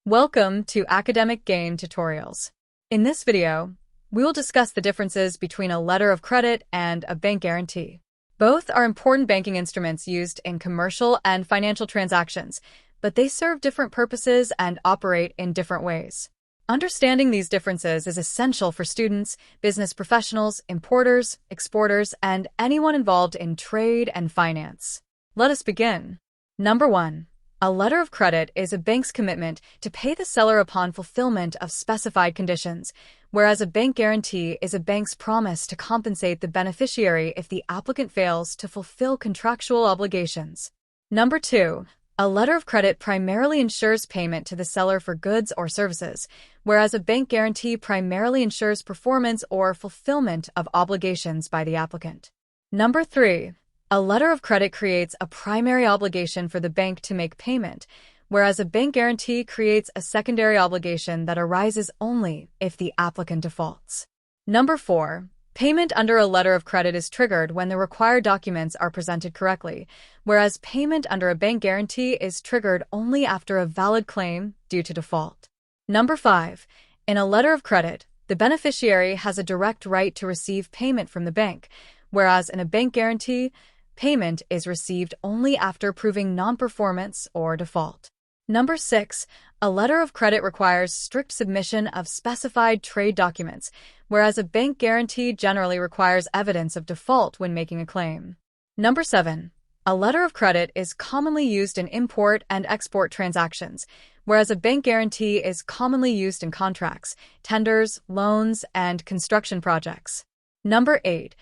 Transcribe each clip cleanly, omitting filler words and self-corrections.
Welcome to Academic Gain Tutorials. In this video, we will discuss the differences between a letter of credit and a bank guarantee. Both are important banking instruments used in commercial and financial transactions, but they serve different purposes and operate in different ways. Understanding these differences is essential for students, business professionals, importers, exporters, and anyone involved in trade and finance. Let us begin. Number 1. A letter of credit is a bank's commitment to pay the seller upon fulfillment of specified conditions, whereas a bank guarantee is a bank's promise to compensate the beneficiary if the applicant fails to fulfill contractual obligations. Number 2. A letter of credit primarily ensures payment to the seller for goods or services, whereas a bank guarantee primarily ensures performance or fulfillment of obligations by the applicant. Number 3. A letter of credit creates a primary obligation for the bank to make payment, whereas a bank guarantee creates a secondary obligation that arises only if the applicant defaults. Number 4. Payment under a letter of credit is triggered when the required documents are presented correctly, whereas payment under a bank guarantee is triggered only after a valid claim due to default. Number 5. In a letter of credit, the beneficiary has a direct right to receive payment from the bank, whereas in a bank guarantee, payment is received only after proving non-performance or default. Number 6. A letter of credit requires strict submission of specified trade documents, whereas a bank guarantee generally requires evidence of default when making a claim. Number 7. A letter of credit is commonly used in import and export transactions, whereas a bank guarantee is commonly used in contracts, tenders, loans, and construction projects. Number 8.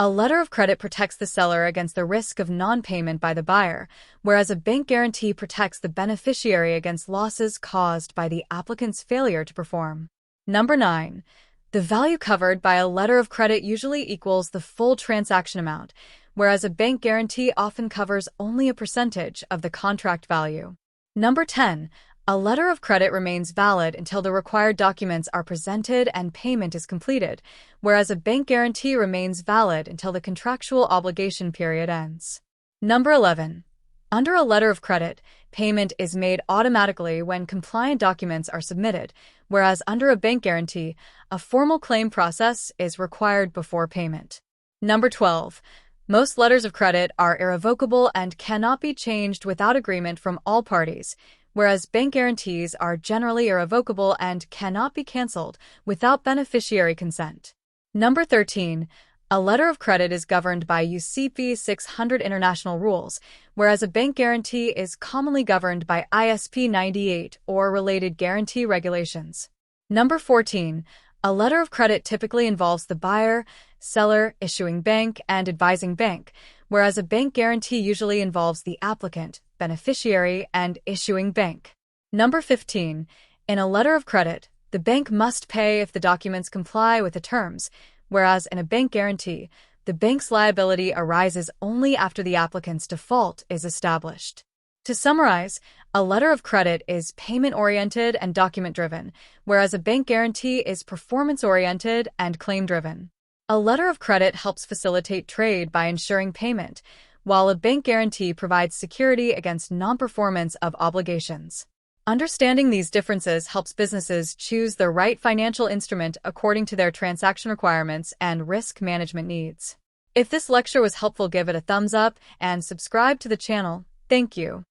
A letter of credit protects the seller against the risk of non-payment by the buyer, whereas a bank guarantee protects the beneficiary against losses caused by the applicant's failure to perform. Number 9. The value covered by a letter of credit usually equals the full transaction amount, whereas a bank guarantee often covers only a percentage of the contract value. Number 10. A letter of credit remains valid until the required documents are presented and payment is completed, whereas a bank guarantee remains valid until the contractual obligation period ends. Number 11. Under a letter of credit, payment is made automatically when compliant documents are submitted, whereas under a bank guarantee, a formal claim process is required before payment. Number 12. Most letters of credit are irrevocable and cannot be changed without agreement from all parties, whereas bank guarantees are generally irrevocable and cannot be canceled without beneficiary consent. Number 13. A letter of credit is governed by UCP 600 international rules, whereas a bank guarantee is commonly governed by ISP 98 or related guarantee regulations. Number 14. A letter of credit typically involves the buyer, seller, issuing bank, and advising bank, whereas a bank guarantee usually involves the applicant, beneficiary, and issuing bank. Number 15. In a letter of credit, the bank must pay if the documents comply with the terms, whereas in a bank guarantee, the bank's liability arises only after the applicant's default is established. To summarize, a letter of credit is payment-oriented and document-driven, whereas a bank guarantee is performance-oriented and claim-driven. A letter of credit helps facilitate trade by ensuring payment, while a bank guarantee provides security against non-performance of obligations. Understanding these differences helps businesses choose the right financial instrument according to their transaction requirements and risk management needs. If this lecture was helpful, give it a thumbs up and subscribe to the channel. Thank you.